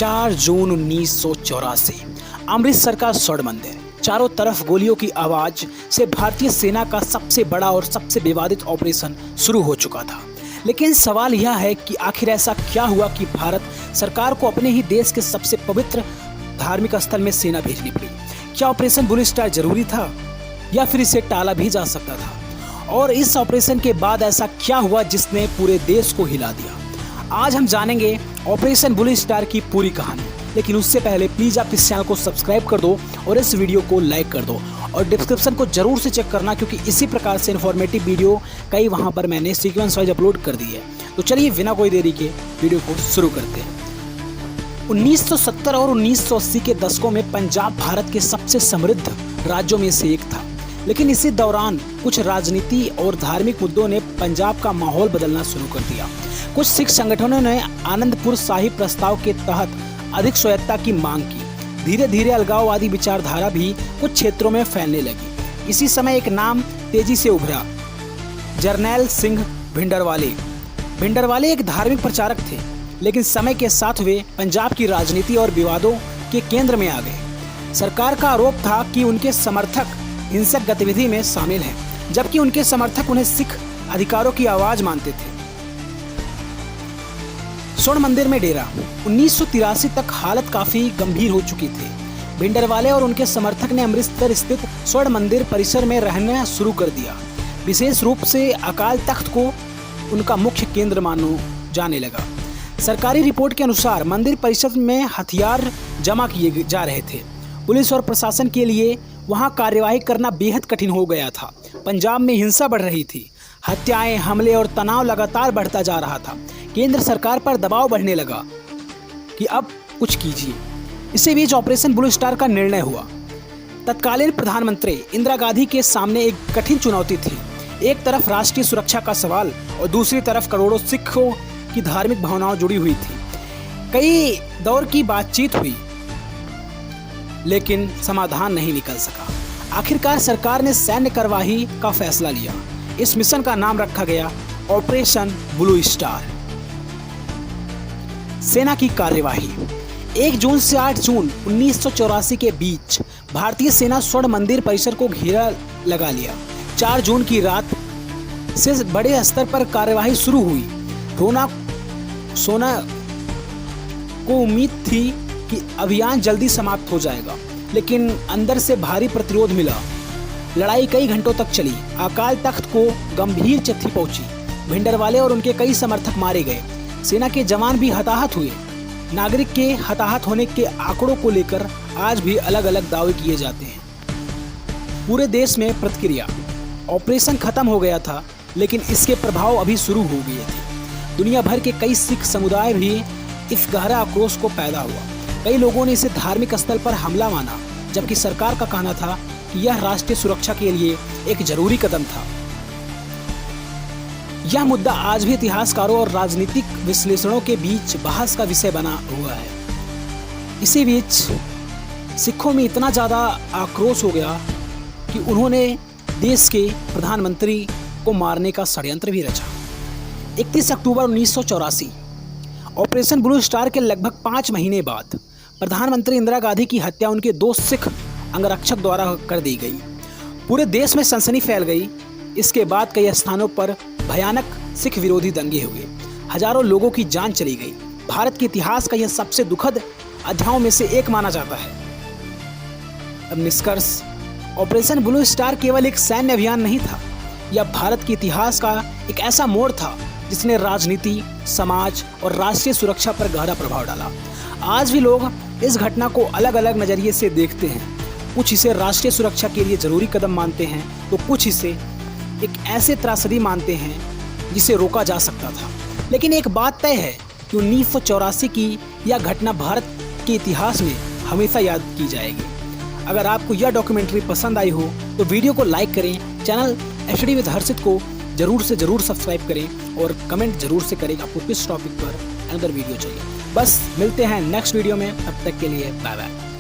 4 जून 1984 अमृतसर का स्वर्ण मंदिर। चारों तरफ गोलियों की आवाज से भारतीय सेना का सबसे बड़ा और सबसे विवादित ऑपरेशन शुरू हो चुका था। लेकिन सवाल यह है कि आखिर ऐसा क्या हुआ कि भारत सरकार को अपने ही देश के सबसे पवित्र धार्मिक स्थल में सेना भेजनी पड़ी। क्या ऑपरेशन ब्लू स्टार जरूरी था या फिर इसे टाला भी जा सकता था? और इस ऑपरेशन के बाद ऐसा क्या हुआ जिसने पूरे देश को हिला दिया? आज हम जानेंगे ऑपरेशन ब्लू स्टार की पूरी कहानी। लेकिन उससे पहले प्लीज़ आप इस चैनल को सब्सक्राइब कर दो और इस वीडियो को लाइक कर दो और डिस्क्रिप्शन को जरूर से चेक करना, क्योंकि इसी प्रकार से इन्फॉर्मेटिव वीडियो कई वहां पर मैंने सीक्वेंस वाइज अपलोड कर दी है। तो चलिए बिना कोई देरी के वीडियो को शुरू करते हैं। 1970 और 1980 के दशकों में पंजाब भारत के सबसे समृद्ध राज्यों में से एक था। लेकिन इसी दौरान कुछ राजनीति और धार्मिक मुद्दों ने पंजाब का माहौल बदलना शुरू कर दिया। कुछ सिख संगठनों ने आनंदपुर साहिब प्रस्ताव के तहत अधिक स्वायत्तता की मांग की। धीरे धीरे अलगाववादी विचारधारा भी कुछ क्षेत्रों में फैलने लगी। इसी समय एक नाम तेजी से उभरा, जरनैल सिंह भिंडरवाले। भिंडरवाले एक धार्मिक प्रचारक थे, लेकिन समय के साथ वे पंजाब की राजनीति और विवादों के केंद्र में आ गए। सरकार का आरोप था कि उनके समर्थक हिंसक गतिविधि में शामिल हैं, जबकि उनके समर्थक उन्हें सिख अधिकारों की आवाज मानते थे। स्वर्ण मंदिर में डेरा। 1983 तक हालत काफी गंभीर हो चुकी थी। भिंडरवाले और उनके समर्थक ने अमृतसर स्थित स्वर्ण मंदिर परिसर में रहना शुरू कर दिया। विशेष रूप से अकाल तख्त को उनका मुख्य केंद्र मानो जाने लगा। सरकारी रिपोर्ट के अनुसार मंदिर परिसर में हथियार जमा किए जा रहे थे। पुलिस और प्रशासन के लिए वहां कार्यवाही करना बेहद कठिन हो गया था। पंजाब में हिंसा बढ़ रही थी। हत्याएं, हमले और तनाव लगातार बढ़ता जा रहा था। केंद्र सरकार पर दबाव बढ़ने लगा कि अब कुछ कीजिए। इसी बीच ऑपरेशन ब्लू स्टार का निर्णय हुआ। तत्कालीन प्रधानमंत्री इंदिरा गांधी के सामने एक कठिन चुनौती थी। एक तरफ राष्ट्रीय सुरक्षा का सवाल और दूसरी तरफ करोड़ों सिखों की धार्मिक भावनाएं जुड़ी हुई थी। कई दौर की बातचीत हुई, लेकिन समाधान नहीं निकल सका। आखिरकार सरकार ने सैन्य कार्यवाही का फैसला लिया। इस मिशन का नाम रखा गया ऑपरेशन ब्लू स्टार। सेना की कार्यवाही। 1 जून से 8 जून 1984 के बीच भारतीय सेना स्वर्ण मंदिर परिसर को घेरा लगा लिया। 4 जून की रात से बड़े स्तर पर कार्यवाही शुरू हुई। सोना को उम्मीद थी कि अभियान जल्दी समाप्त हो जाएगा, लेकिन अंदर से भारी प्रतिरोध मिला। लड़ाई कई घंटों तक चली। अकाल तख्त को गंभीर क्षति पहुंची। भिंडरवाले और उनके कई समर्थक मारे गए। सेना के जवान भी हताहत हुए। नागरिक के हताहत होने के आंकड़ों को लेकर आज भी अलग अलग दावे किए जाते हैं। पूरे देश में प्रतिक्रिया। ऑपरेशन खत्म हो गया था, लेकिन इसके प्रभाव अभी शुरू हो गए थे। दुनिया भर के कई सिख समुदाय भी इस गहरा आक्रोश को पैदा हुआ। कई लोगों ने इसे धार्मिक स्थल पर हमला माना, जबकि सरकार का कहना था कि यह राष्ट्रीय सुरक्षा के लिए एक जरूरी कदम था। यह मुद्दा आज भी इतिहासकारों और राजनीतिक विश्लेषणों के बीच बहस का विषय बना हुआ है। इसी बीच सिखों में इतना ज़्यादा आक्रोश हो गया कि उन्होंने देश के प्रधानमंत्री को मारने का षड्यंत्र भी रचा। 31 अक्टूबर 1984 ऑपरेशन ब्लू स्टार के लगभग 5 महीने बाद प्रधानमंत्री इंदिरा गांधी की हत्या उनके 2 सिख अंगरक्षक द्वारा कर दी गई। पूरे देश में सनसनी फैल गई। इसके बाद कई स्थानों पर भयानक सिख विरोधी दंगे हुए। हजारों लोगों की जान चली गई। भारत के इतिहास का यह सबसे दुखद अध्यायों में से एक माना जाता है। अब निष्कर्ष, ऑपरेशन ब्लू स्टार केवल एक सैन्य अभियान नहीं था। यह भारत के इतिहास का एक ऐसा मोड़ था जिसने राजनीति, समाज और राष्ट्रीय सुरक्षा पर गहरा प्रभाव डाला। आज भी लोग इस घटना को अलग अलग नज़रिए से देखते हैं। कुछ इसे राष्ट्रीय सुरक्षा के लिए जरूरी कदम मानते हैं, तो कुछ इसे एक ऐसे त्रासदी मानते हैं जिसे रोका जा सकता था। लेकिन एक बात तय है कि 1984 की यह घटना भारत के इतिहास में हमेशा याद की जाएगी। अगर आपको यह डॉक्यूमेंट्री पसंद आई हो तो वीडियो को लाइक करें, चैनल एचडी विद हर्षित को जरूर से जरूर सब्सक्राइब करें और कमेंट जरूर से करें आपको किस टॉपिक पर अनदर वीडियो चाहिए। बस मिलते हैं नेक्स्ट वीडियो में, तब तक के लिए बाय बाय।